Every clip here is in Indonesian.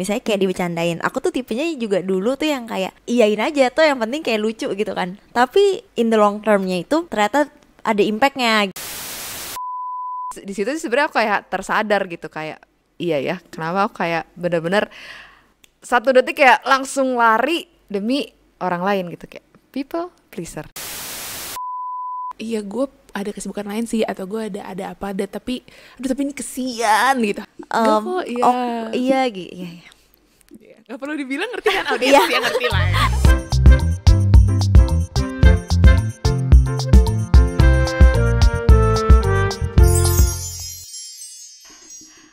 Misalnya kayak dibecandain. Aku tuh tipenya juga dulu tuh yang kayak iyain aja tuh, yang penting kayak lucu gitu kan. Tapi in the long termnya itu ternyata ada impactnya. Di situ sih sebenarnya aku kayak tersadar gitu, kayak iya ya, kenapa aku kayak bener-bener 1 detik kayak langsung lari demi orang lain gitu, kayak people pleaser. Iya, gue ada kesibukan lain sih, atau gue ada apa ada, tapi ini kesian gitu. Gak kok, iya. Oh iya gitu. Iya. Gak perlu dibilang, ngerti kan audiens ya, ngerti lah ya.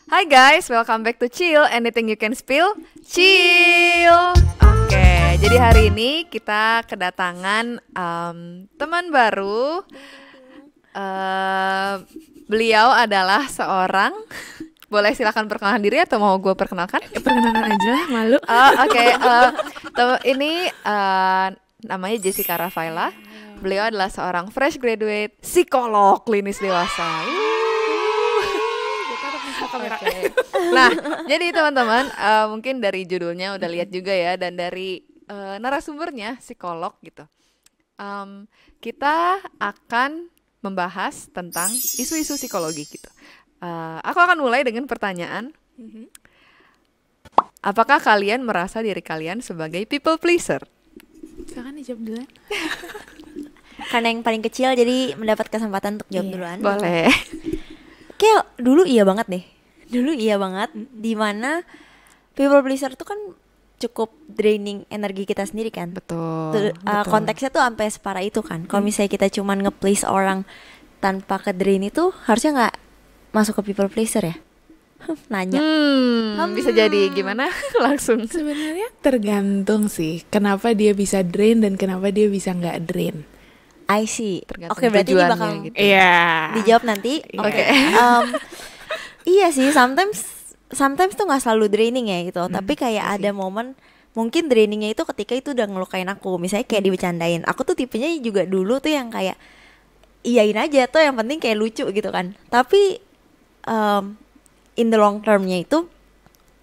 Hai guys, welcome back to Chill, anything you can spill, chill. Oke, jadi hari ini kita kedatangan teman baru. Beliau adalah seorang, boleh silakan perkenalkan diri atau mau gue perkenalkan? Perkenalan aja lah, malu. Oke, ini namanya Jessica Rafaela. Beliau adalah seorang fresh graduate psikolog klinis dewasa. Okay. Nah, jadi teman-teman, mungkin dari judulnya udah lihat juga ya, dan dari narasumbernya psikolog gitu. Kita akan membahas tentang isu-isu psikologi gitu. Aku akan mulai dengan pertanyaan. Apakah kalian merasa diri kalian sebagai people pleaser? Silakan dijawab duluan. Karena yang paling kecil jadi mendapat kesempatan untuk jawab duluan. Boleh. Kayak dulu iya banget deh. Dulu iya banget, dimana people pleaser tuh kan cukup draining energi kita sendiri kan. Betul. Konteksnya tuh sampai separah itu kan. Kalau misalnya kita cuman nge-please orang tanpa ke drain itu, harusnya nggak masuk ke people pleaser ya. Nanya. Bisa jadi gimana? Langsung. Sebenarnya tergantung sih, kenapa dia bisa drain dan kenapa dia bisa nggak drain. I see. Tergantung Berarti ini bakal gitu. Iya. dijawab nanti. Oke. Iya sih, sometimes tuh nggak selalu draining ya gitu. Tapi kayak ada momen mungkin drainingnya itu ketika itu udah ngelukain aku. Misalnya kayak dibecandain. Aku tuh tipenya juga dulu tuh yang kayak iyain aja tuh, yang penting kayak lucu gitu kan. Tapi in the long termnya itu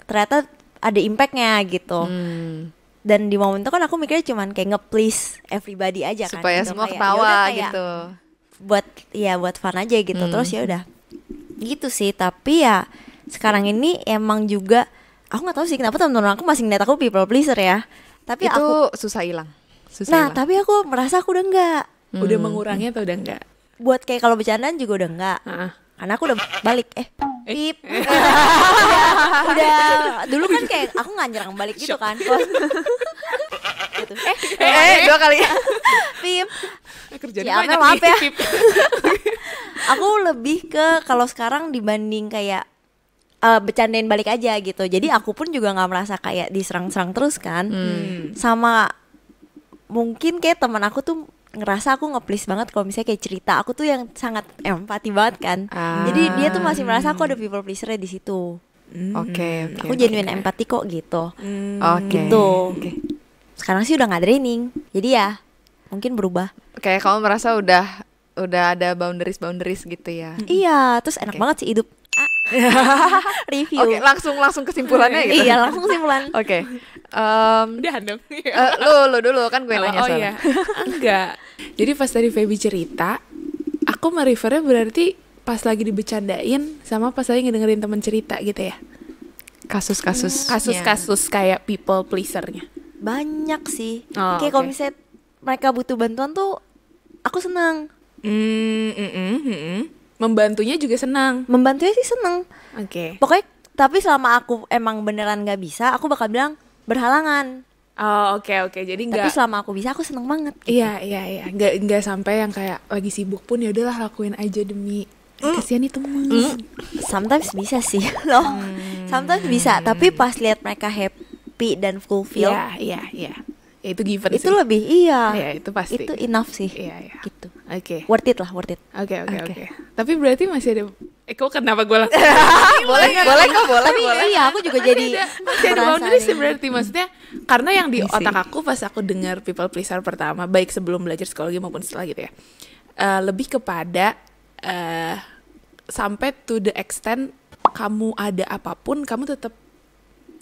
ternyata ada impactnya gitu. Dan di momen itu kan aku mikirnya cuman kayak nge-please everybody aja kan. Supaya gitu. semua Kayak, ketawa yaudah kayak gitu. Buat fun aja gitu. Terus ya udah gitu sih. Tapi ya sekarang ini emang juga aku nggak tahu sih kenapa teman-teman aku masih ngeliat aku people pleaser ya. Tapi itu aku susah hilang. tapi aku merasa aku udah enggak. Udah mengurangi atau udah enggak? Buat kayak kalau bercandaan juga udah enggak. Karena aku udah balik pip. udah dulu kan kayak aku nggak nyerang balik gitu kan. Gitu. 2 kali. Pip. Kerjaan Ya, banyak maaf nih, ya. Pip. Aku lebih ke kalau sekarang dibanding kayak bercandain balik aja gitu. Jadi aku pun juga nggak merasa kayak diserang-serang terus kan. Sama mungkin kayak teman aku tuh ngerasa aku nge-please banget kalau misalnya kayak cerita. Aku tuh yang sangat empati banget kan. Jadi dia tuh masih merasa aku ada people pleaser di situ. Oke. Aku genuine empati kok gitu. Oke. Gitu. Sekarang sih udah nggak draining. Jadi ya mungkin berubah. Kayak kamu merasa udah ada boundaries gitu ya. Iya, terus enak banget sih hidup. Review. Oke, langsung kesimpulannya gitu. Iya, langsung kesimpulan. Oke. Udah dong. Lu dulu kan gue nanya soalnya. Iya. Enggak. Jadi pas tadi Feby cerita, aku merefernya berarti pas lagi dibecandain sama pas lagi ngedengerin temen cerita gitu ya. Kasus-kasus kayak people pleasernya. Banyak sih. Oh, Kayak kalau oke. misalnya mereka butuh bantuan tuh aku senang. Membantunya juga senang. Membantunya sih senang. Oke. Pokoknya tapi selama aku emang beneran nggak bisa, aku bakal bilang berhalangan. Oh, oke. Jadi Tapi enggak. selama aku bisa, aku seneng banget. Gitu. Iya. Enggak sampai yang kayak lagi sibuk pun ya udahlah lakuin aja demi kasihan itu Sometimes bisa sih loh. Sometimes bisa, tapi pas lihat mereka happy dan fulfill, Iya. Ya, itu given itu sih. lebih Iya, itu pasti. Itu enough sih. Iya. Gitu. Oke. Worth it lah, worth it. Oke. Tapi berarti masih ada. Kok kenapa gue langsung? boleh. Tapi iya, aku juga jadi Masih ada merasa boundaries sih ini. berarti, maksudnya karena yang di otak aku pas aku dengar people pleaser pertama, baik sebelum belajar psikologi maupun setelah gitu ya, lebih kepada sampai to the extent kamu ada apapun kamu tetap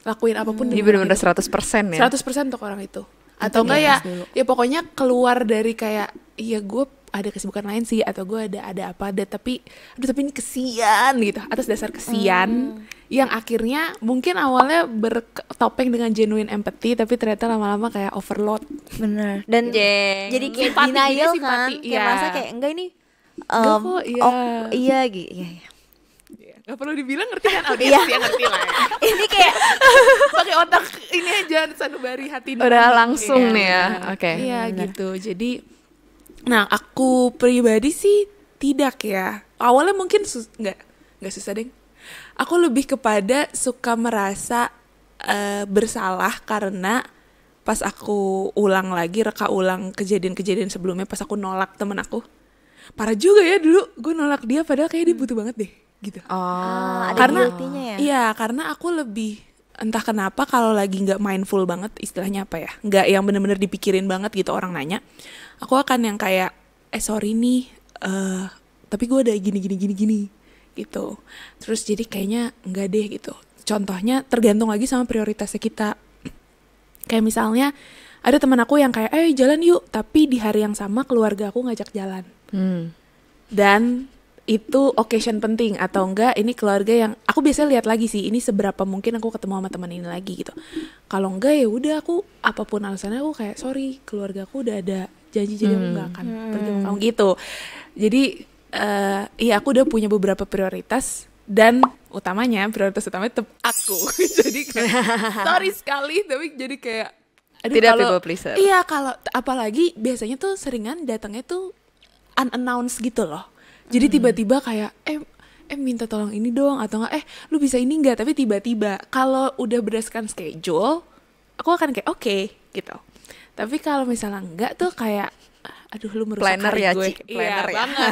lakuin apapun Jadi dengan benar-benar orang itu. 100% ya. 100% untuk orang itu. Atau enggak ya, ya pokoknya keluar dari kayak, iya gue ada kesibukan lain sih, atau gue ada apa, tapi ini kesian gitu, atas dasar kesian, yang akhirnya mungkin awalnya bertopeng dengan genuine empathy, tapi ternyata lama-lama kayak overload. Bener. Dan jadi kayak Simpati, denial simpati, kan, kayak iya. merasa kayak enggak ini Enggak kok, iya. oh iya gitu. Iya, iya. Gak perlu dibilang, ngerti kan audiens yang ngerti lah ya. Ini kayak Pakai otak ini aja, sanubari hati nurani. Udah langsung nih ya. benar. Oke. Iya gitu. Jadi, nah aku pribadi sih tidak ya. Awalnya mungkin nggak susah deh. Aku lebih kepada suka merasa bersalah karena pas aku ulang lagi, reka ulang kejadian-kejadian sebelumnya, pas aku nolak temen aku. Parah juga ya dulu gue nolak dia padahal kayak dia butuh banget deh gitu. ada Karena guilty-nya ya. iya, karena aku lebih entah kenapa kalau lagi nggak mindful banget, istilahnya apa ya, nggak yang bener-bener dipikirin banget gitu orang nanya, aku akan yang kayak sorry nih, tapi gue ada gini gitu. Terus jadi kayaknya nggak deh gitu. Contohnya tergantung lagi sama prioritasnya kita. Kayak misalnya ada teman aku yang kayak jalan yuk, tapi di hari yang sama keluarga aku ngajak jalan. Dan itu occasion penting atau enggak, ini keluarga yang aku biasanya lihat lagi sih, ini seberapa mungkin aku ketemu sama teman ini lagi gitu. Kalau enggak ya udah, aku apapun alasannya aku kayak sorry, keluarga aku udah ada janji, jadi aku nggak akan pergi sama kamu gitu. Jadi iya, aku udah punya beberapa prioritas, dan prioritas utamanya tetap aku. Jadi kayak sorry sekali, tapi jadi kayak aduh, Tidak kalau people pleaser. iya, kalau apalagi biasanya tuh seringan datangnya tuh unannounced gitu loh. Jadi tiba-tiba kayak minta tolong ini dong, atau enggak lu bisa ini enggak, tapi tiba-tiba kalau udah berdasarkan schedule aku akan kayak oke gitu. Tapi kalau misalnya enggak tuh kayak aduh, lu merusak Planner hari ya, gue. Ci. Planner ya. Banget.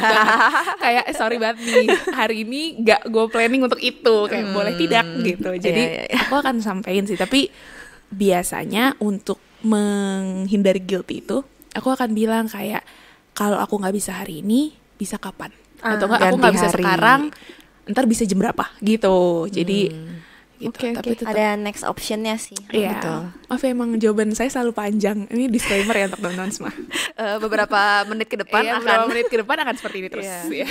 Kayak sorry banget nih, hari ini enggak gue planning untuk itu, kayak boleh tidak gitu. Jadi iya. aku akan sampein sih, tapi biasanya untuk menghindari guilty itu aku akan bilang kayak kalau aku nggak bisa hari ini, bisa kapan? Atau enggak aku ganti nggak bisa hari. sekarang, ntar bisa jam berapa gitu. Jadi gitu. Oke, Tapi oke. tetap Ada next optionnya sih. iya. Betul. Maaf ya, emang jawaban saya selalu panjang. Ini disclaimer ya untuk teman-teman semua. Beberapa menit ke depan Iya, akan beberapa menit ke depan akan seperti ini terus. Iya. Ya.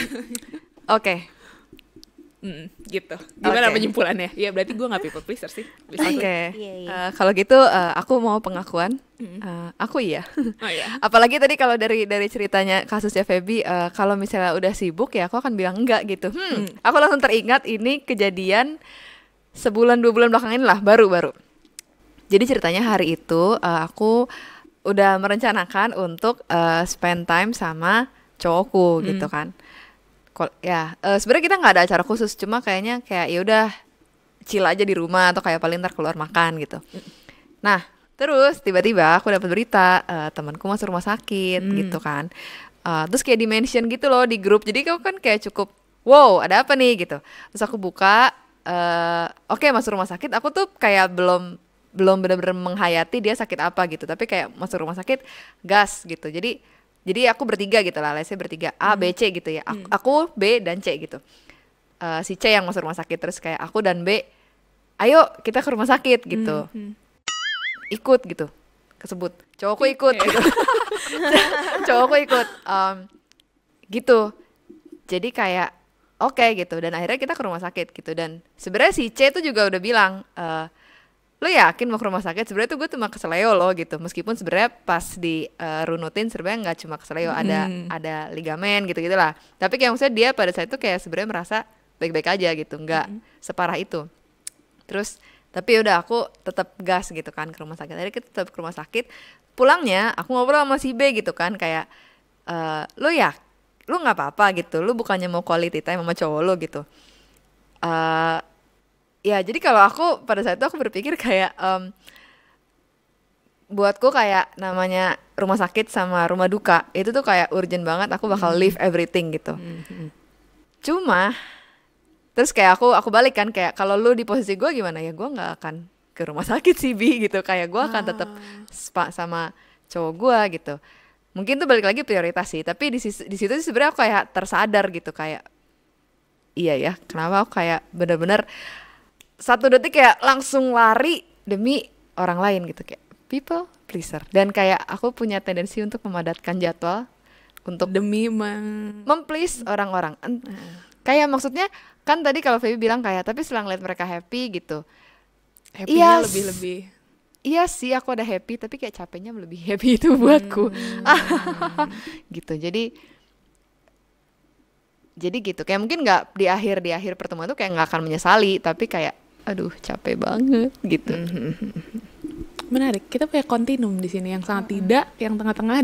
Oke. Gitu. Gimana Oke. penyimpulannya? Ya berarti gue nggak people pleaser sih. Bisa. Oke. Iya, iya. Kalau gitu aku mau pengakuan. Aku iya. Oh iya. Apalagi tadi kalau dari ceritanya kasusnya Feby, kalau misalnya udah sibuk ya aku akan bilang enggak gitu. Aku langsung teringat ini kejadian sebulan 2 bulan belakangan ini lah, baru. Jadi ceritanya hari itu aku udah merencanakan untuk spend time sama cowokku gitu kan. Sebenarnya kita nggak ada acara khusus, cuma kayaknya kayak ya udah chill aja di rumah atau kayak paling ntar keluar makan gitu. Nah, terus tiba-tiba aku dapat berita temanku masuk rumah sakit gitu kan. Terus kayak di-mention gitu loh di grup. Jadi aku kan kayak cukup wow, ada apa nih gitu. Terus aku buka oke, masuk rumah sakit. Aku tuh kayak belum benar-benar menghayati dia sakit apa gitu. Tapi kayak masuk rumah sakit gas gitu. Jadi aku bertiga gitu lah, let's say bertiga A, B, C gitu ya. Aku B dan C gitu. Si C yang masuk rumah sakit, terus kayak aku dan B, ayo kita ke rumah sakit gitu. Ikut gitu, kesebut. Cowokku ikut gitu. Cowokku ikut. Gitu. Jadi kayak oke gitu. Dan akhirnya kita ke rumah sakit gitu. Dan sebenarnya si C tuh juga udah bilang, lo yakin mau ke rumah sakit? Sebenarnya tuh gue cuma keseleo lo gitu. Meskipun sebenarnya pas di runutin sebenarnya nggak cuma keseleo, ada ligamen gitu lah. Tapi kayak maksudnya dia pada saat itu kayak sebenarnya merasa baik-baik aja gitu, nggak separah itu. Terus tapi udah aku tetap gas gitu kan ke rumah sakit. Akhirnya kita tetap ke rumah sakit. Pulangnya aku ngobrol sama si B gitu kan, kayak lo nggak apa-apa gitu. Lo bukannya mau quality time sama cowok lo gitu. Ya jadi kalau aku pada saat itu aku berpikir kayak buatku kayak namanya rumah sakit sama rumah duka itu tuh kayak urgent banget, aku bakal leave everything gitu. Cuma terus kayak aku balik kan, kayak kalau lu di posisi gue gimana ya, gue nggak akan ke rumah sakit sih Bi gitu, kayak gue akan tetap sama cowok gue gitu. Mungkin tuh balik lagi prioritas sih, tapi di situ sih sebenarnya aku kayak tersadar gitu, kayak iya ya kenapa aku kayak bener-bener satu detik kayak langsung lari demi orang lain gitu, kayak people pleaser. Dan kayak aku punya tendensi untuk memadatkan jadwal untuk demi memplease orang-orang. Kayak maksudnya kan tadi kalau Feby bilang kayak tapi setelah ngeliat mereka happy gitu, happy-nya lebih-lebih. Iya sih, aku ada happy, tapi kayak capeknya lebih happy itu buatku. Gitu. Jadi gitu. Kayak mungkin nggak di akhir pertemuan tuh kayak nggak akan menyesali, tapi kayak aduh capek banget gitu. Menarik. Kita punya kontinum di sini yang sangat tidak, yang tengah-tengah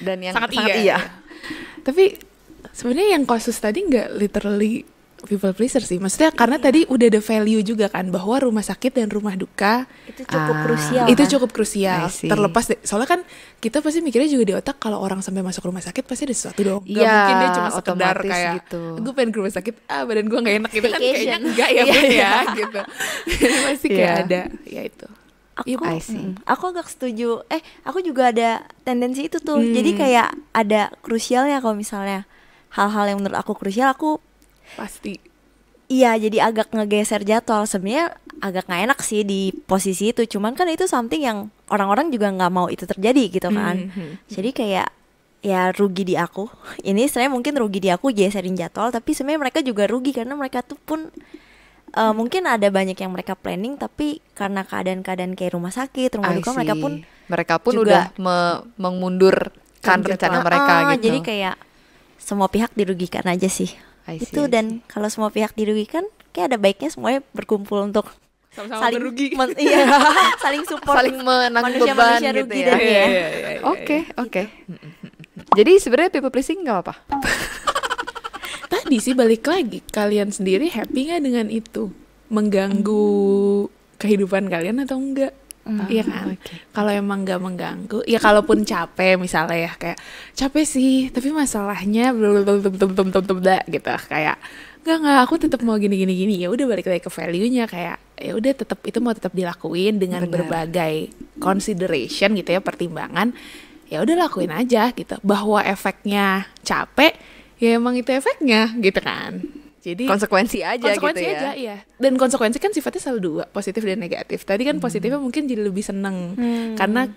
dan yang sangat iya. Tapi sebenarnya yang kasus tadi nggak literally people pleaser sih, maksudnya karena tadi udah ada value juga kan bahwa rumah sakit dan rumah duka itu cukup krusial. Itu kan? cukup krusial. Terlepas soalnya kan kita pasti mikirnya juga di otak kalau orang sampai masuk rumah sakit pasti ada sesuatu dong. Gak mungkin dia cuma sekedar kayak gitu. Gue pengen ke rumah sakit, badan gue nggak enak gitu kan, kayaknya enggak ya Bun ya gitu. Pasti kayak ada ya itu. Aku agak setuju. Aku juga ada tendensi itu tuh. Jadi kayak ada krusialnya kalau misalnya hal-hal yang menurut aku krusial, aku pasti. Iya, jadi agak ngegeser jadwal. Sebenarnya agak nggak enak sih di posisi itu. Cuman kan itu something yang orang-orang juga nggak mau itu terjadi gitu kan. Jadi kayak ya rugi di aku. Ini saya mungkin rugi di aku geserin jadwal. Tapi sebenarnya mereka juga rugi karena mereka tuh pun mungkin ada banyak yang mereka planning, tapi karena keadaan-keadaan kayak rumah sakit, rumah duka, mereka pun juga udah mengundurkan rencana mereka gitu. Jadi kayak semua pihak dirugikan aja sih. Itu dan kalau semua pihak dirugikan, kayak ada baiknya semuanya berkumpul untuk sama-sama saling berugi. Saling support, saling menanggung beban gitu ya. Oke. Jadi sebenarnya people pleasing nggak apa-apa. Tadi sih balik lagi, kalian sendiri happy nggak dengan itu? Mengganggu kehidupan kalian atau enggak? Iya kan? Kalau emang nggak mengganggu, ya kalaupun capek misalnya ya kayak capek sih, tapi masalahnya gitu kayak nggak aku tetap mau gini, ya udah balik lagi ke value-nya, kayak ya udah tetap itu mau tetap dilakuin dengan berbagai consideration gitu ya, pertimbangan, ya udah lakuin aja gitu. Bahwa efeknya capek, ya emang itu efeknya gitu kan. Jadi konsekuensi aja gitu ya. Iya. Dan konsekuensi kan sifatnya selalu dua, positif dan negatif. Tadi kan positifnya mungkin jadi lebih seneng karena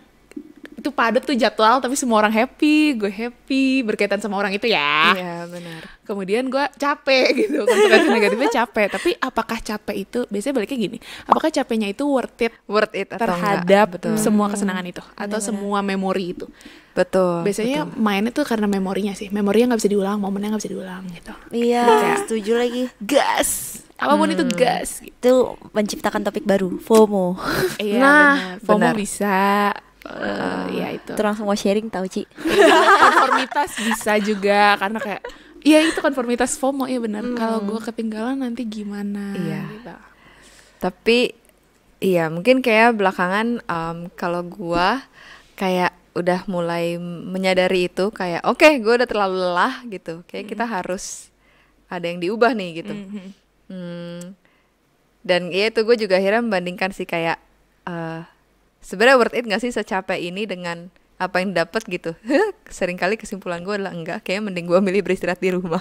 itu padat tuh jadwal, tapi semua orang happy, gue happy berkaitan sama orang itu ya. Iya benar. Kemudian gue capek gitu, konsekuensi negatifnya capek. Tapi apakah capek itu, biasanya baliknya gini, apakah capeknya itu worth it terhadap semua kesenangan itu atau semua memori itu? Betul. Biasanya mainnya tuh karena memorinya sih. Memorinya nggak bisa diulang, momennya nggak bisa diulang gitu. Iya, setuju lagi. Gas. Apapun itu gas. Itu menciptakan topik baru, FOMO. Iya, FOMO bisa. Ya itu. Terus langsung mau sharing tahu Ci. Konformitas bisa juga karena kayak iya itu konformitas FOMO ya benar. Kalau gue ketinggalan nanti gimana? Iya. Gitu. Tapi iya mungkin kayak belakangan kalau gue kayak udah mulai menyadari itu kayak oke, gue udah terlalu lelah gitu. Kayak kita harus ada yang diubah nih gitu. Dan ya itu gue juga akhirnya membandingkan sih kayak sebenarnya worth it gak sih secapek ini dengan apa yang dapat gitu. Seringkali kesimpulan gue adalah enggak, kayaknya mending gue milih beristirahat di rumah.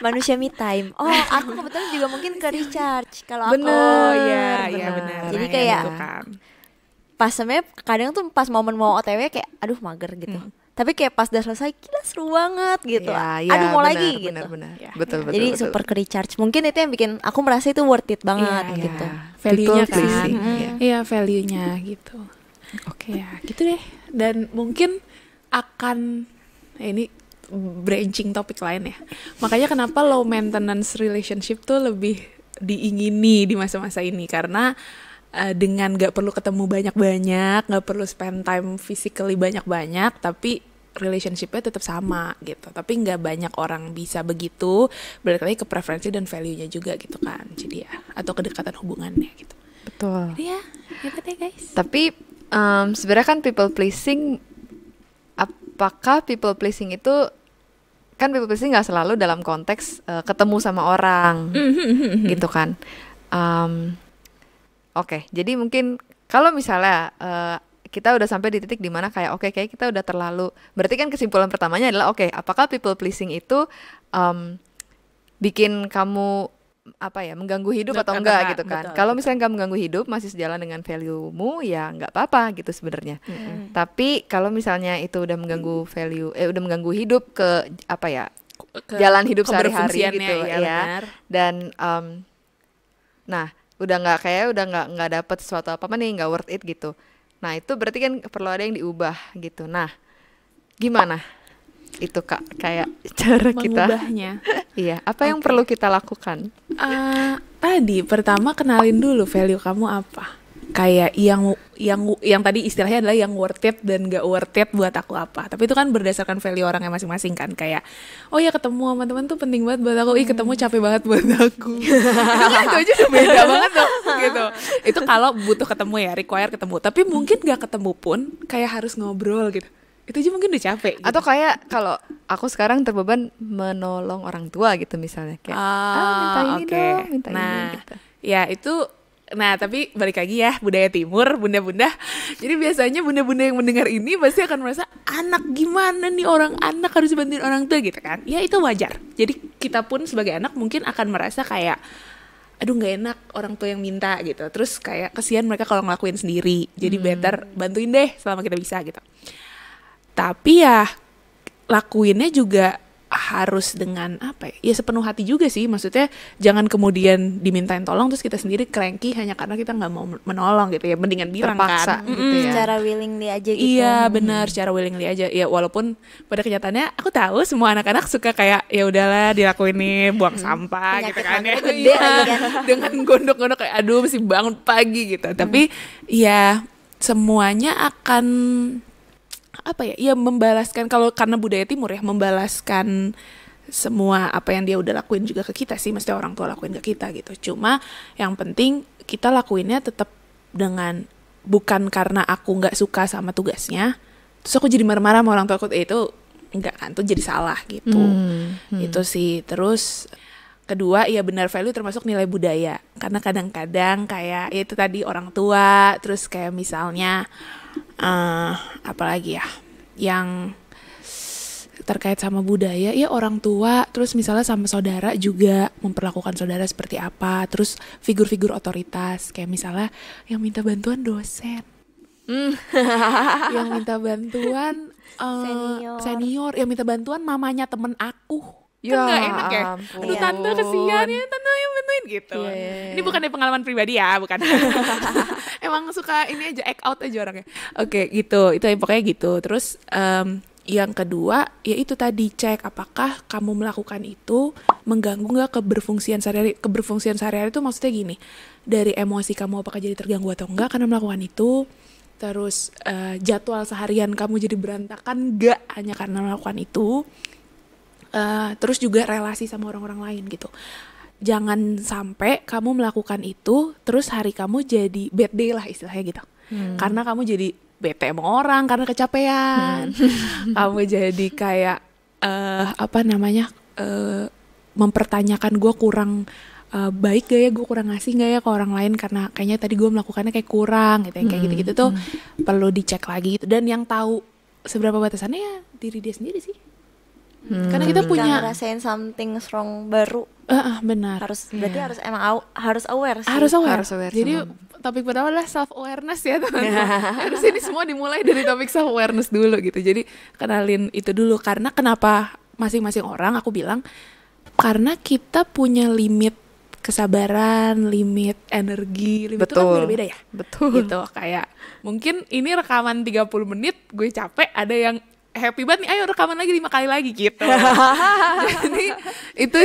Manusia me time. Aku kebetulan juga mungkin ke recharge kalau aku. Iya benar. Jadi kayak pas sebenarnya kadang tuh pas momen mau OTW kayak aduh mager gitu. Tapi kayak pas udah selesai gila seru banget gitu. Aduh mau lagi gitu. Benar. Betul. Jadi super ke recharge. Mungkin itu yang bikin aku merasa itu worth it banget gitu. Value-nya kan. Iya, value-nya gitu. Oke ya, gitu deh. Dan mungkin akan ini branching topik lain ya. Makanya kenapa low maintenance relationship tuh lebih diingini di masa-masa ini, karena dengan gak perlu ketemu banyak-banyak, gak perlu spend time physically banyak-banyak, tapi relationship-nya tetap sama gitu. Tapi gak banyak orang bisa begitu, balik lagi ke preferensi dan value-nya juga gitu kan. Jadi ya, atau kedekatan hubungannya gitu. Betul. Jadi ya, gitu deh guys. Tapi sebenarnya kan people pleasing, apakah people pleasing itu kan people pleasing gak selalu dalam konteks ketemu sama orang gitu kan. Oke, jadi mungkin kalau misalnya kita udah sampai di titik dimana kayak oke, kayak kita udah terlalu, berarti kan kesimpulan pertamanya adalah oke, apakah people pleasing itu bikin kamu apa ya, mengganggu hidup Nggak, atau atau enggak nggak, gitu kan. betul, Kalau betul. misalnya nggak mengganggu hidup, masih sejalan dengan value-mu, ya nggak apa-apa gitu sebenarnya. Tapi kalau misalnya itu udah mengganggu udah mengganggu hidup ke apa ya, jalan hidup sehari-hari keberfungsiannya, gitu ya, ya. benar. Dan nah udah nggak dapet sesuatu apa nih, nggak worth it gitu. Nah itu berarti kan perlu ada yang diubah gitu. Nah gimana itu Kak, kayak cara kita Mengubahnya. iya, apa yang Oke. perlu kita lakukan? Tadi pertama kenalin dulu value kamu apa. Kayak yang tadi istilahnya adalah yang worth it dan gak worth it buat aku apa. Tapi itu kan berdasarkan value orangnya masing-masing kan. Kayak oh ya ketemu sama teman tuh penting banget buat aku. Ih ketemu capek banget buat aku. Itu aja udah beda banget tuh gitu. Itu kalau butuh ketemu ya, require ketemu. Tapi mungkin gak ketemu pun kayak harus ngobrol gitu. Itu aja mungkin udah capek gitu. Atau kayak kalau aku sekarang terbeban menolong orang tua gitu misalnya, kayak minta ini oke. dong, minta Nah, ini gitu. ya itu. Nah, tapi balik lagi ya, budaya timur, bunda-bunda. Jadi biasanya bunda-bunda yang mendengar ini pasti akan merasa, anak gimana nih, orang anak harus bantuin orang tua gitu kan. Ya itu wajar. Jadi kita pun sebagai anak mungkin akan merasa kayak, aduh gak enak orang tua yang minta gitu. Terus kayak kesian mereka kalau ngelakuin sendiri. Jadi better bantuin deh selama kita bisa gitu. Tapi ya lakuinnya juga harus dengan apa ya sepenuh hati juga sih. Maksudnya jangan kemudian dimintain tolong terus kita sendiri cranky hanya karena kita nggak mau menolong gitu ya. Mendingan bilang Terpaksa kan gitu ya. Secara willingly aja gitu. Iya benar, secara willingly aja ya, walaupun pada kenyataannya aku tahu semua anak-anak suka kayak ya udahlah dilakuin nih, buang sampah Penyakit gitu kan ya. hatinya gede Iya, lagi kan. dengan gondok-gondok kayak aduh mesti bangun pagi gitu. Tapi ya semuanya akan apa ya membalaskan, kalau karena budaya timur ya, membalaskan semua apa yang dia udah lakuin juga ke kita sih, mesti orang tua lakuin ke kita gitu. Cuma yang penting kita lakuinnya tetap dengan, bukan karena aku nggak suka sama tugasnya terus aku jadi marah-marah sama orang tua aku, itu enggak kan, tuh jadi salah gitu. Itu sih. Terus kedua ya benar, value termasuk nilai budaya, karena kadang-kadang kayak ya itu tadi orang tua, terus kayak misalnya apalagi ya yang terkait sama budaya ya, orang tua, terus misalnya sama saudara juga memperlakukan saudara seperti apa, terus figur-figur otoritas kayak misalnya yang minta bantuan dosen, yang minta bantuan senior, yang minta bantuan mamanya temen aku. Ya Kan gak enak ya. ampun. Aduh tante kesian ya, tante yang bantuin gitu. Iya. Ini bukan dari pengalaman pribadi ya, bukan. Emang suka ini aja, act out aja orangnya. Oke gitu, itu pokoknya gitu. Terus yang kedua, ya itu tadi, cek apakah kamu melakukan itu mengganggu nggak keberfungsian sehari-hari. Keberfungsian sehari-hari itu maksudnya gini, dari emosi kamu apakah jadi terganggu atau enggak karena melakukan itu. Terus jadwal seharian kamu jadi berantakan nggak hanya karena melakukan itu. Terus juga relasi sama orang-orang lain gitu. Jangan sampai kamu melakukan itu terus hari kamu jadi bad day lah istilahnya gitu. Karena kamu jadi bete sama orang karena kecapean. Kamu jadi kayak mempertanyakan gue kurang baik gak ya, gue kurang ngasih gak ya ke orang lain karena kayaknya tadi gue melakukannya kayak kurang gitu. Kayak gitu-gitu tuh perlu dicek lagi gitu. Dan yang tahu seberapa batasannya ya diri dia sendiri sih. Karena kita Ketika punya ngerasain something wrong baru, benar. berarti harus emang harus aware sih. Harus aware. Harus aware Jadi topik pertama adalah self awareness ya teman-teman. Harus ini semua dimulai dari topik self awareness dulu gitu. Jadi kenalin itu dulu, karena kenapa masing-masing orang aku bilang karena kita punya limit kesabaran, limit energi, limit itu kan beda-beda ya. Betul. Gitu kayak mungkin ini rekaman 30 menit gue capek, ada yang happy banget nih, ayo rekaman lagi 5 kali lagi gitu. Jadi itu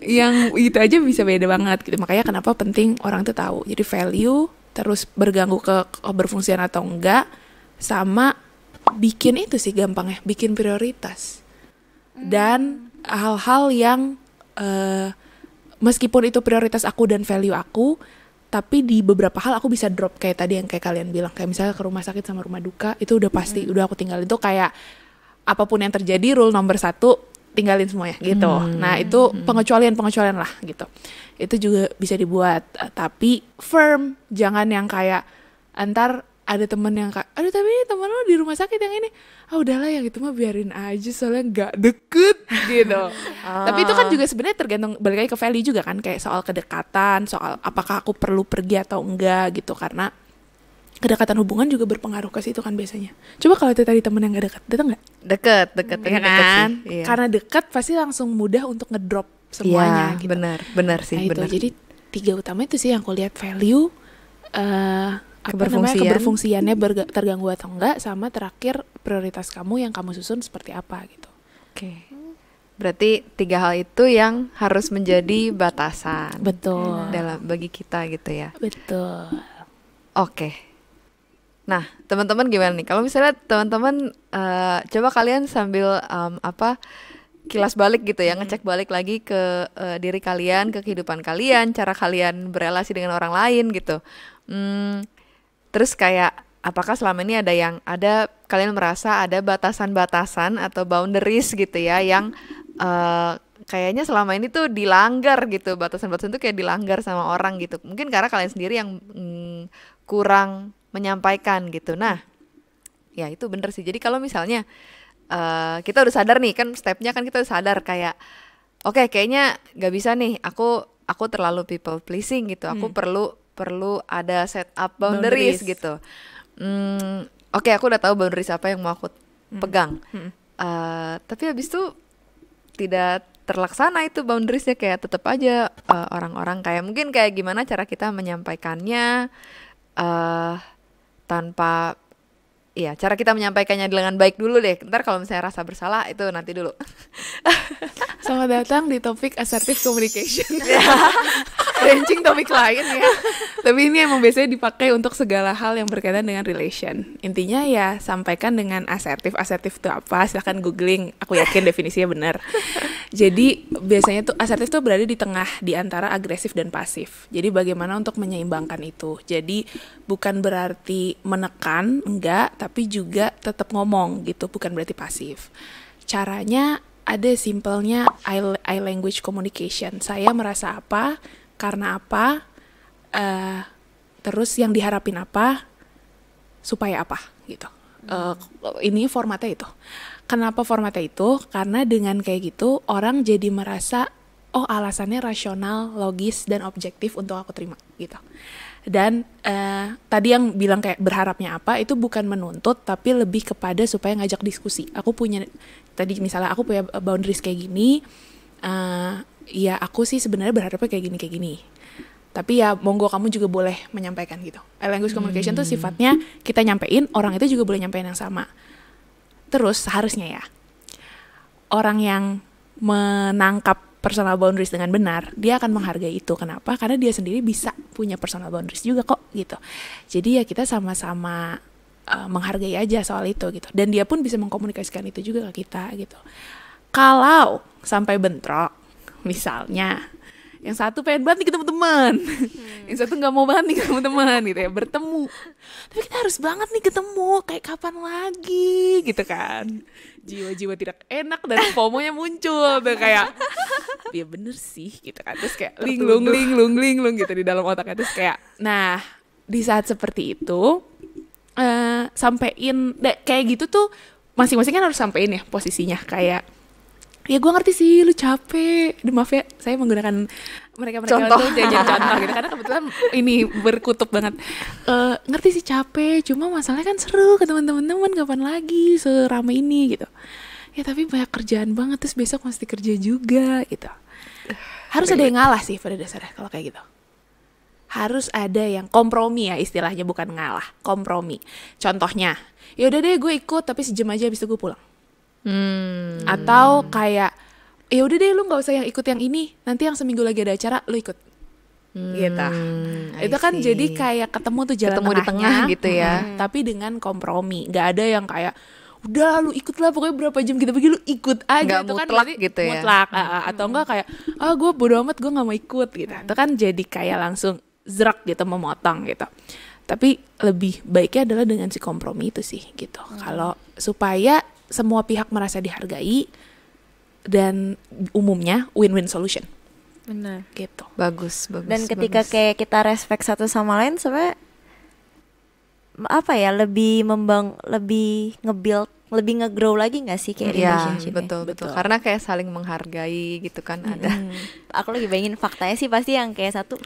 yang itu aja bisa beda banget gitu. Makanya kenapa penting orang tuh tahu. Jadi value terus berganggu ke berfungsian atau enggak, sama bikin itu sih gampangnya, bikin prioritas. Dan hal-hal yang meskipun itu prioritas aku dan value aku, tapi di beberapa hal aku bisa drop, kayak tadi yang kayak kalian bilang, kayak misalnya ke rumah sakit sama rumah duka itu udah pasti udah aku tinggalin. Itu kayak apapun yang terjadi, rule nomor 1 tinggalin semuanya gitu. Nah itu pengecualian lah gitu. Itu juga bisa dibuat, tapi firm, jangan yang kayak antar ada temen yang kayak, aduh tapi temen lo di rumah sakit yang ini, udahlah yang itu mah biarin aja soalnya nggak deket gitu. Tapi itu kan juga sebenarnya tergantung, balik lagi ke value juga kan, kayak soal kedekatan, soal apakah aku perlu pergi atau enggak gitu, karena kedekatan hubungan juga berpengaruh ke situ kan biasanya. Coba kalau itu tadi temen yang gak dekat, datang nggak? Deket Ya kan? sih. Iya. Karena dekat pasti langsung mudah untuk ngedrop semuanya Iya, gitu. benar sih, Nah, itu benar. jadi 3 utama itu sih yang aku lihat, value, keberfungsiannya terganggu atau enggak, sama terakhir prioritas kamu yang kamu susun seperti apa gitu. Oke. Berarti 3 hal itu yang harus menjadi batasan Betul. dalam bagi kita gitu ya. Betul. Oke. Nah, teman-teman gimana nih? Kalau misalnya teman-teman coba kalian sambil kilas balik gitu ya, ngecek balik lagi ke diri kalian, ke kehidupan kalian, cara kalian berelasi dengan orang lain gitu. Terus kayak apakah selama ini ada kalian merasa ada batasan-batasan atau boundaries gitu ya yang kayaknya selama ini tuh dilanggar gitu, batasan-batasan tuh kayak dilanggar sama orang gitu. Mungkin karena kalian sendiri yang kurang menyampaikan gitu. Nah, ya itu bener sih. Jadi kalau misalnya kita udah sadar nih, kan stepnya kan kita udah sadar kayak oke, kayaknya gak bisa nih, aku terlalu people pleasing gitu, aku perlu ada set up boundaries gitu. Oke, aku udah tahu boundaries apa yang mau aku pegang. Tapi habis itu tidak terlaksana itu boundariesnya, kayak tetap aja orang-orang kayak mungkin kayak gimana cara kita menyampaikannya tanpa, iya, cara kita menyampaikannya dengan baik dulu deh. Ntar kalau misalnya rasa bersalah itu nanti dulu. Selamat datang di topik assertive communication. Ranking topik lain ya. Tapi ini emang biasanya dipakai untuk segala hal yang berkaitan dengan relation. Intinya ya sampaikan dengan asertif. Asertif itu apa? Silahkan googling. Aku yakin definisinya benar. Jadi biasanya tuh asertif tuh berada di tengah di antara agresif dan pasif. Jadi bagaimana untuk menyeimbangkan itu. Jadi bukan berarti menekan, enggak, tapi juga tetap ngomong gitu, bukan berarti pasif. Caranya ada simpelnya I language communication. Saya merasa apa, karena apa, terus yang diharapin apa, supaya apa gitu. Ini formatnya itu. Kenapa formatnya itu? Karena dengan kayak gitu orang jadi merasa alasannya rasional, logis, dan objektif untuk aku terima gitu. Dan tadi yang bilang kayak berharapnya apa, itu bukan menuntut, tapi lebih kepada supaya ngajak diskusi. Aku punya, tadi misalnya aku punya boundaries kayak gini, ya aku sih sebenarnya berharapnya kayak gini. Tapi ya monggo kamu juga boleh menyampaikan gitu. Language communication tuh sifatnya kita nyampein, orang itu juga boleh nyampein yang sama. Terus seharusnya ya, orang yang menangkap personal boundaries dengan benar, dia akan menghargai itu. Kenapa? Karena dia sendiri bisa punya personal boundaries juga kok gitu. Jadi ya kita sama-sama menghargai aja soal itu gitu. Dan dia pun bisa mengkomunikasikan itu juga ke kita gitu. Kalau sampai bentrok, misalnya yang satu pengen banget nih ketemu teman, yang satu nggak mau banget nih ketemu teman gitu ya, bertemu. Tapi kita harus banget nih ketemu, kayak kapan lagi gitu kan. Jiwa-jiwa tidak enak dan FOMO-nya muncul tuh kayak, ya bener sih gitu kan. Terus kayak linglung gitu di dalam otaknya. Terus kayak, nah di saat seperti itu sampein kayak gitu tuh, masing-masing kan harus sampein ya posisinya. Kayak, ya gue ngerti sih lu capek. Maaf ya, saya menggunakan mereka Contoh. untuk jadi contoh gitu, karena kebetulan ini berkutub banget. Ngerti sih capek, cuma masalahnya kan seru ketemu teman-teman, kapan lagi seramai ini gitu. Ya tapi banyak kerjaan banget, terus besok mesti kerja juga gitu. Harus ada yang ngalah sih pada dasarnya kalau kayak gitu. Harus ada yang kompromi ya istilahnya, bukan ngalah, kompromi. Contohnya, ya udah deh gue ikut tapi sejam aja habis itu gue pulang. Atau kayak, ya udah deh lu nggak usah yang ikut yang ini, nanti yang seminggu lagi ada acara lu ikut. Gitu. Itu kan jadi kayak ketemu tuh jalan Ketemu di tengahnya tengah gitu ya. Tapi dengan kompromi. Nggak ada yang kayak, udah lu ikut lah, pokoknya berapa jam kita pergi lu ikut aja. Nggak itu kan mutlak berarti gitu ya. mutlak. Atau enggak kayak, gue bodo amat, gue nggak mau ikut gitu. Itu kan jadi kayak langsung zerak gitu, memotong gitu. Tapi lebih baiknya adalah dengan si kompromi itu sih gitu. Kalau supaya semua pihak merasa dihargai dan umumnya win-win solution. Benar. Gitu. Bagus. Dan ketika kayak kita respect satu sama lain, sebenarnya apa ya, lebih nge-build, lebih nge-grow lagi nggak sih kayak Iya, relationship-nya? betul. Karena kayak saling menghargai gitu kan ada. Aku lagi bayangin faktanya sih pasti yang kayak satu,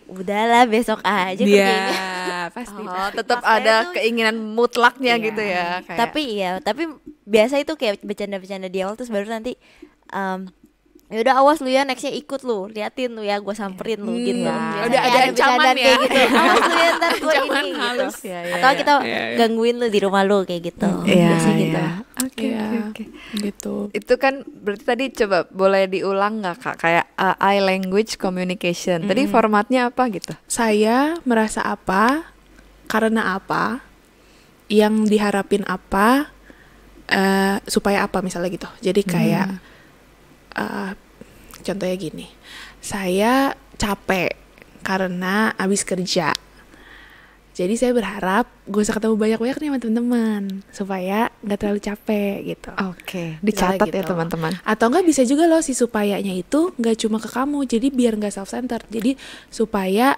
udahlah besok aja Dia kerjanya. pasti. Oh, tetap Faktanya ada tuh- keinginan mutlaknya Iya. gitu ya. Kayak, Tapi biasa itu kayak bercanda-bercanda di awal terus baru nanti ya udah awas lu ya, nextnya ikut lu, liatin lu ya, gue samperin lu gitu. Biasanya udah ada kayak ancaman bercandaan ya. kayak gitu. Awas lu ya, ntar gue Ancaman ini halus. gitu. Iya, iya, Atau iya. kita Iya. gangguin lu di rumah lu kayak gitu. Iya, Biasanya gitu. iya. Oke, Iya. oke. Gitu. Itu kan berarti tadi coba boleh diulang nggak Kak, kayak I language communication. Tadi formatnya apa gitu? Saya merasa apa, karena apa, yang diharapin apa, supaya apa misalnya gitu. Jadi kayak contohnya gini, saya capek karena abis kerja. Jadi saya berharap gue usah ketemu banyak-banyak nih sama teman-teman supaya nggak terlalu capek gitu. Oke, Misalnya dicatat ya gitu. teman-teman. Atau enggak bisa juga loh si supayanya itu nggak cuma ke kamu, jadi biar nggak self-centered. Jadi supaya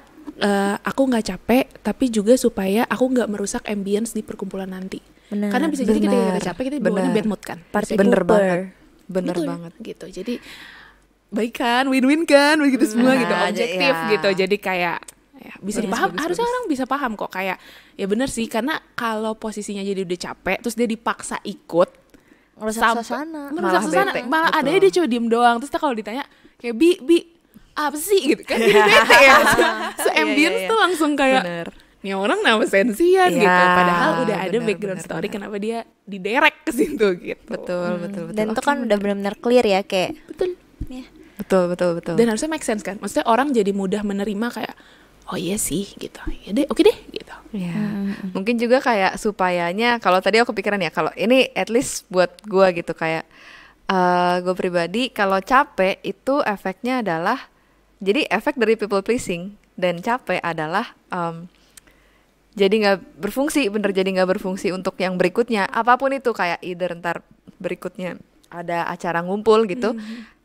aku nggak capek, tapi juga supaya aku nggak merusak ambience di perkumpulan nanti. Benar. Karena bisa jadi ketika Benar. kita capek kita bawaannya Benar. bad mood kan. Party Bisa Bener pooper. banget. Bener Betul, banget. gitu. Jadi baik kan, win-win kan, begitu semua gitu, Nah, objektif ya. gitu. Jadi kayak ya, bisa Bagus, dipaham, bagus, harusnya bagus. orang bisa paham kok, kayak ya bener sih, karena kalau posisinya jadi udah capek terus dia dipaksa ikut Ngerusak sampai- suasana. merusak Malah suasana, bete. malah Betul. adanya dia cuma diem doang. Terus kalau ditanya kayak bi apa sih gitu kan, jadi bete ya. Se-ambience Iya, iya. tuh langsung kayak Bener. nih orang nama sensian Iya, gitu. Padahal udah ada bener, background bener, story bener. kenapa dia diderek ke situ gitu. Betul, betul. Dan itu kan udah benar-benar clear ya, kayak Betul. ya. Betul. Dan harusnya make sense kan. Maksudnya orang jadi mudah menerima kayak oh iya sih gitu. Ya deh, oke deh gitu. Ya, mungkin juga kayak supayanya, kalau tadi aku pikiran ya, kalau ini at least buat gua gitu kayak gue pribadi kalau capek itu efeknya adalah, jadi efek dari people pleasing dan capek adalah jadi nggak berfungsi, jadi nggak berfungsi untuk yang berikutnya, apapun itu, kayak either ntar berikutnya ada acara ngumpul gitu,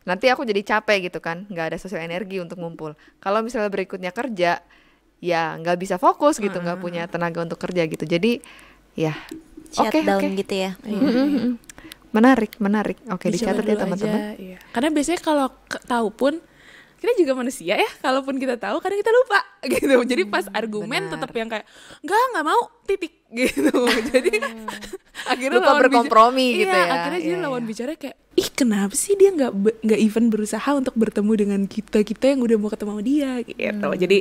nanti aku jadi capek gitu kan, nggak ada sosial energi untuk ngumpul. Kalau misalnya berikutnya kerja, ya nggak bisa fokus gitu, nggak punya tenaga untuk kerja gitu. Jadi ya Shutdown oke. gitu ya. Menarik. Oke, Dicoba dicatat ya dulu teman-teman. aja, iya. Karena biasanya kalau tahu pun kita juga manusia ya, kalaupun kita tahu kadang kita lupa gitu. Jadi pas argumen benar. tetap yang kayak nggak mau titik gitu. Jadi akhirnya Lupa lawan berkompromi gitu iya, ya. akhirnya jadi Iya, lawan iya. bicara kayak ih kenapa sih dia nggak even berusaha untuk bertemu dengan kita yang udah mau ketemu sama dia gitu. Jadi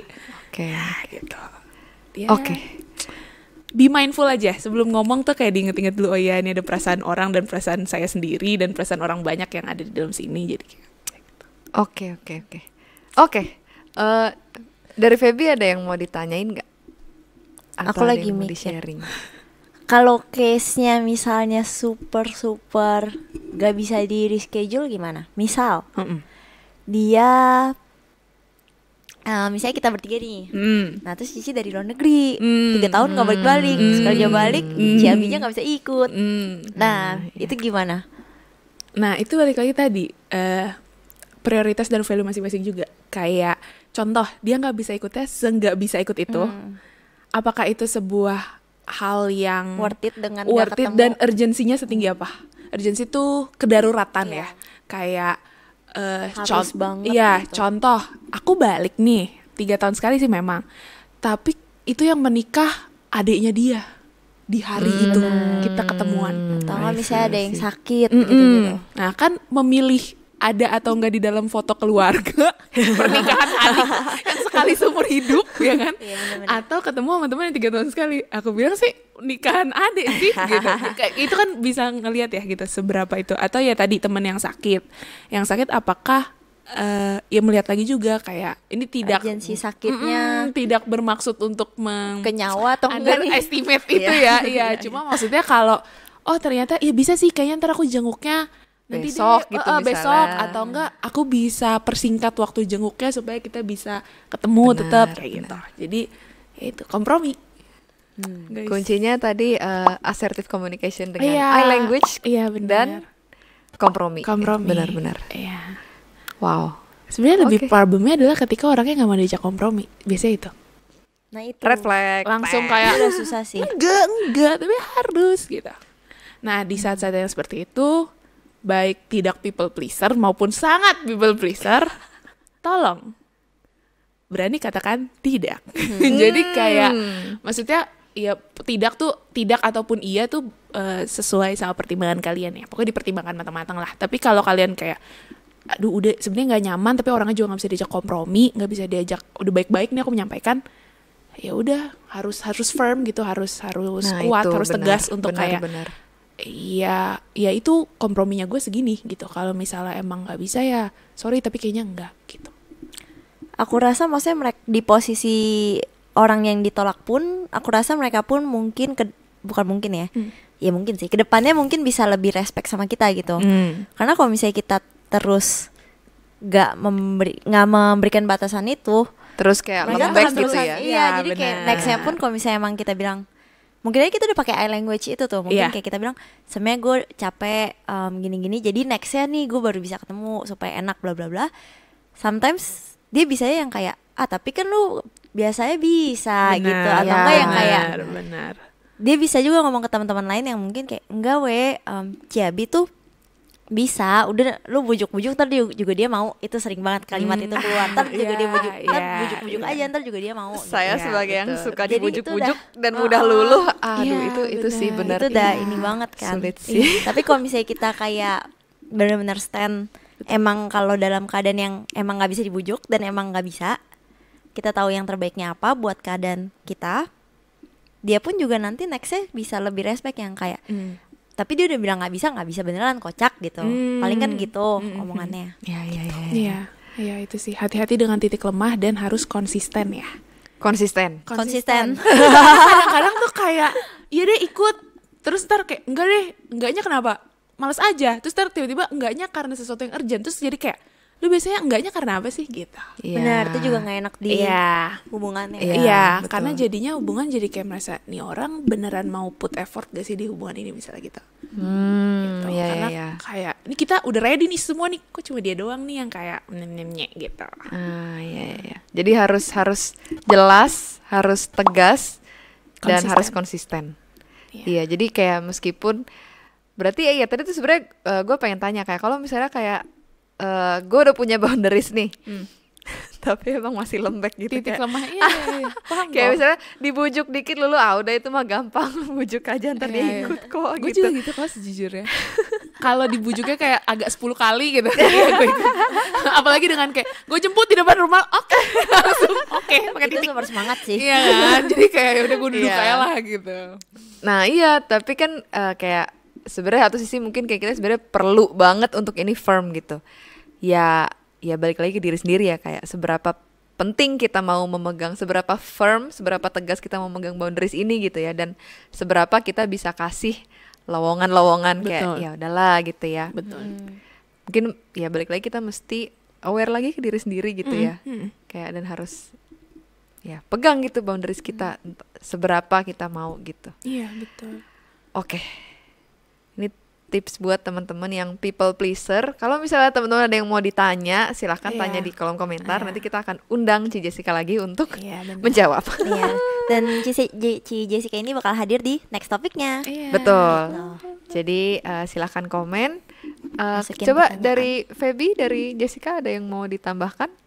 Oke. gitu. Dia Oke. be mindful aja sebelum ngomong tuh, kayak diinget-inget dulu, oh ya ini ada perasaan orang dan perasaan saya sendiri dan perasaan orang banyak yang ada di dalam sini, jadi kayak gitu. Oke. Dari Feby ada yang mau ditanyain nggak? Aku Atau ada lagi yang mau mikir. di-sharing? Kalau case-nya misalnya super gak bisa di reschedule gimana? Misal dia misalnya kita bertiga nih. Nah terus Cici dari luar negeri 3 tahun gak balik-balik. Sekali dia balik Ciabinya gak bisa ikut. Nah itu gimana? Nah itu balik lagi tadi, prioritas dan value masing-masing juga. Kayak contoh, dia nggak bisa ikutnya nggak bisa ikut itu, apakah itu sebuah hal yang Worth it dengan worth gak it ketemu? dan urgensinya setinggi apa? Urgensi itu kedaruratan Iya. ya, kayak Harus banget iya, gitu. contoh aku balik nih 3 tahun sekali sih memang, tapi itu yang menikah adiknya dia di hari itu kita ketemuan. Atau nggak I misalnya see, ada I yang see. sakit gitu-gitu. Nah kan memilih ada atau enggak di dalam foto keluarga pernikahan adik yang sekali seumur hidup ya kan, Iya, bener-bener. atau ketemu sama teman yang 3 tahun sekali, aku bilang sih nikahan adik sih gitu. Kayak itu kan bisa ngelihat ya gitu seberapa itu. Atau ya tadi teman yang sakit apakah ya melihat lagi juga kayak ini tidak Urgensi sakitnya tidak bermaksud untuk ke nyawa atau enggak nih? underestimate itu ya. Iya, cuma maksudnya kalau oh ternyata ya bisa sih kayaknya ntar aku jenguknya nanti Besok deh, gitu besok, misalnya. atau enggak aku bisa persingkat waktu jenguknya supaya kita bisa ketemu Benar, tetap kayak gitu. Jadi ya itu kompromi. Guys. Kuncinya tadi assertive communication dengan Iya, I language iya benar. dan kompromi. Kompromi. Benar-benar. Iya. Wow. Sebenarnya lebih Oke. problemnya adalah ketika orangnya nggak mau diajak kompromi. Biasanya itu. Nah itu red flag. langsung Teng. kayak udah susah sih. enggak tapi harus gitu. Nah di saat-saat yang seperti itu, baik tidak people pleaser maupun sangat people pleaser, tolong berani katakan tidak. Jadi kayak maksudnya ya tidak ataupun iya tuh sesuai sama pertimbangan kalian ya. Pokoknya dipertimbangkan matang-matang lah. Tapi kalau kalian kayak aduh udah sebenarnya nggak nyaman tapi orangnya juga nggak bisa diajak kompromi, nggak bisa diajak, udah baik-baik nih aku menyampaikan, ya udah harus firm gitu, harus kuat, harus tegas untuk kayak iya itu komprominya gue segini gitu. Kalau misalnya emang nggak bisa ya sorry tapi kayaknya enggak gitu. Aku rasa maksudnya mereka di posisi orang yang ditolak pun, aku rasa mereka pun mungkin bukan mungkin ya, ya mungkin sih kedepannya mungkin bisa lebih respect sama kita gitu. Karena kalau misalnya kita terus nggak memberikan batasan itu, terus kayak mereka lembek akan gitu terusan, ya. iya jadi kayak nextnya pun kalau misalnya emang kita bilang, mungkin aja kita udah pakai I language itu tuh, mungkin kayak kita bilang sebenarnya gue capek gini-gini, jadi nextnya nih gue baru bisa ketemu supaya enak bla bla bla. Sometimes dia bisa yang kayak tapi kan lu biasanya bisa benar, gitu, atau enggak yang kayak benar. Dia bisa juga ngomong ke teman-teman lain yang mungkin kayak enggak Ciabi tuh bisa, udah lu bujuk-bujuk ntar juga dia mau. Itu sering banget kalimat itu keluar, ntar juga dia bujuk-bujuk aja ntar juga dia mau. Saya gitu. sebagai yang suka jadi dibujuk-bujuk dan mudah luluh, itu sih benar. Itu udah ini banget kan. Sulit sih. Tapi kalau misalnya kita kayak benar-benar stand, emang kalau dalam keadaan yang emang nggak bisa dibujuk dan emang nggak bisa, kita tahu yang terbaiknya apa buat keadaan kita, dia pun juga nanti nextnya bisa lebih respect yang kayak tapi dia udah bilang nggak bisa beneran kocak gitu. Paling kan gitu omongannya. Iya itu sih, hati-hati dengan titik lemah dan harus konsisten ya. Konsisten. Kadang-kadang tuh kayak iya deh ikut, terus ntar kayak enggaknya kenapa, malas aja, terus ntar tiba-tiba enggaknya karena sesuatu yang urgent, terus jadi kayak lu biasanya enggaknya karena apa sih gitu. Benar, itu juga nggak enak di hubungannya. Iya, karena jadinya hubungan jadi kayak merasa nih orang beneran mau put effort gak sih di hubungan ini misalnya gitu. Gitu. Karena kayak ini kita udah ready nih semua nih, kok cuma dia doang nih yang kayak nyek gitu. Jadi harus jelas, harus tegas, dan harus konsisten. Iya, jadi kayak meskipun berarti ya tadi tuh sebenarnya gue pengen tanya kayak kalau misalnya kayak gue udah punya boundaries nih, tapi emang masih lembek gitu. Titik kayak, lemah, iya. Paham kayak kok. misalnya dibujuk dikit lulu, udah itu mah gampang, bujuk aja ntar dia ikut kok. Gue gitu. juga gitu kok sejujurnya. Kalau dibujuknya kayak agak 10 kali gitu. Gue ikut. Apalagi dengan kayak gue jemput di depan rumah, langsung pakai Itu titik. super semangat sih. Iya kan, jadi kayak udah gue duduk kayak lah gitu. Nah iya, tapi kan kayak sebenarnya satu sisi mungkin kayak kita sebenarnya perlu banget untuk ini firm gitu. Ya balik lagi ke diri sendiri ya, kayak seberapa penting kita mau memegang, seberapa firm, seberapa tegas kita mau memegang boundaries ini gitu ya, dan seberapa kita bisa kasih lowongan-lowongan kayak ya udahlah gitu ya. Betul. Mungkin ya balik lagi kita mesti aware lagi ke diri sendiri gitu ya. Kayak dan harus ya pegang gitu boundaries kita, seberapa kita mau gitu. Iya, betul. Oke. Ini tips buat teman-teman yang people pleaser. Kalau misalnya teman-teman ada yang mau ditanya, silahkan tanya di kolom komentar. Nanti kita akan undang Ci Jessica lagi untuk menjawab. Iya. Dan Ci Jessica ini bakal hadir di next topiknya. Betul. Jadi silahkan komen. Coba dari Feby, dari Jessica ada yang mau ditambahkan?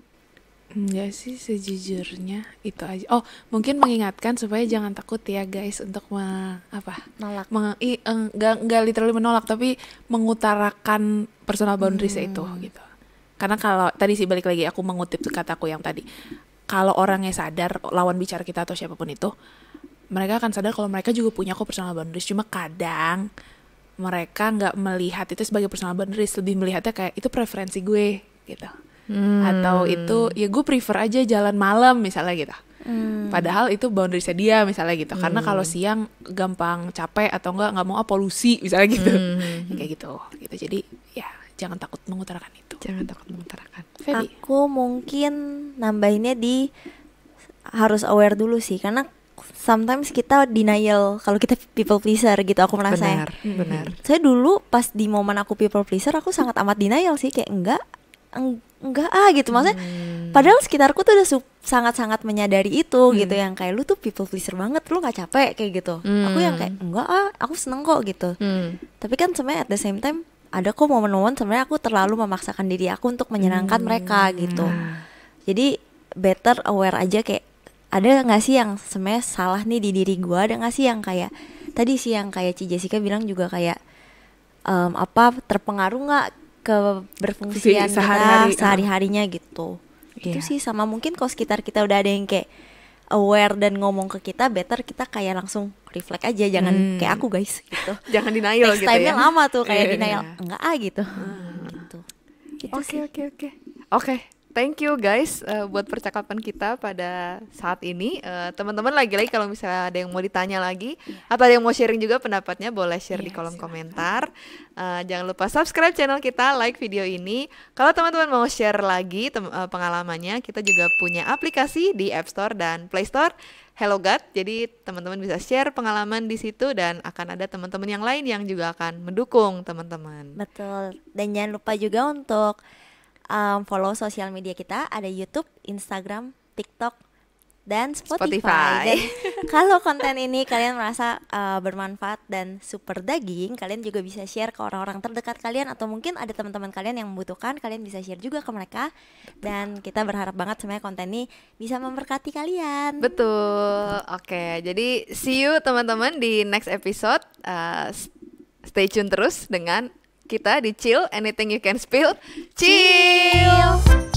Enggak sih, sejujurnya itu aja. Oh, mungkin mengingatkan supaya jangan takut ya guys untuk Nolak. Enggak literally menolak, tapi mengutarakan personal boundaries itu gitu. Karena kalau tadi sih balik lagi aku mengutip kataku yang tadi. Kalau orangnya sadar, lawan bicara kita atau siapapun itu, mereka akan sadar kalau mereka juga punya kok personal boundaries. Cuma kadang mereka nggak melihat itu sebagai personal boundaries, lebih melihatnya kayak itu preferensi gue gitu. Atau itu ya gue prefer aja jalan malam misalnya gitu. Padahal itu boundariesnya dia misalnya gitu. Karena kalau siang gampang capek atau nggak mau polusi misalnya gitu. Kayak gitu. Jadi ya jangan takut mengutarakan itu. Jangan takut mengutarakan. Feby. Aku mungkin nambahinnya di harus aware dulu sih, karena sometimes kita denial kalau kita people pleaser gitu, aku merasa. Benar. Saya dulu pas di momen aku people pleaser, aku sangat amat denial sih, kayak enggak enggak gitu, maksudnya padahal sekitarku tuh udah sangat-sangat menyadari itu gitu, yang kayak lu tuh people pleaser banget, lu nggak capek kayak gitu. Aku yang kayak enggak aku seneng kok gitu. Tapi kan sebenarnya at the same time ada kok momen-momen sebenarnya aku terlalu memaksakan diri aku untuk menyenangkan mereka gitu. Jadi better aware aja, kayak ada nggak sih yang sebenarnya salah nih di diri gue, ada nggak sih yang kayak tadi sih yang kayak Ci Jessica bilang juga kayak terpengaruh nggak ke berfungsian kita sehari-harinya gitu. Itu sih, sama mungkin kalau sekitar kita udah ada yang kayak aware dan ngomong ke kita, better kita kayak langsung reflect aja, jangan kayak aku guys gitu. Jangan denial Next gitu time-nya ya. lama tuh kayak denial, enggak gitu. Gitu. Oke. Thank you guys buat percakapan kita pada saat ini. Teman-teman lagi-lagi kalau misalnya ada yang mau ditanya lagi atau ada yang mau sharing juga pendapatnya, boleh share di kolom komentar. Jangan lupa subscribe channel kita, like video ini. Kalau teman-teman mau share lagi pengalamannya, kita juga punya aplikasi di App Store dan Play Store, Hello God. Jadi teman-teman bisa share pengalaman di situ dan akan ada teman-teman yang lain yang juga akan mendukung teman-teman. Betul. Dan jangan lupa juga untuk follow sosial media kita, ada YouTube, Instagram, TikTok, dan Spotify. Dan kalau konten ini kalian merasa bermanfaat dan super daging, kalian juga bisa share ke orang-orang terdekat kalian, atau mungkin ada teman-teman kalian yang membutuhkan, kalian bisa share juga ke mereka. Dan kita berharap banget sebenarnya konten ini bisa memberkati kalian. Betul. Oke, jadi see you teman-teman di next episode. Stay tune terus dengan kita di Chill, Anything You Can Spill. Chill!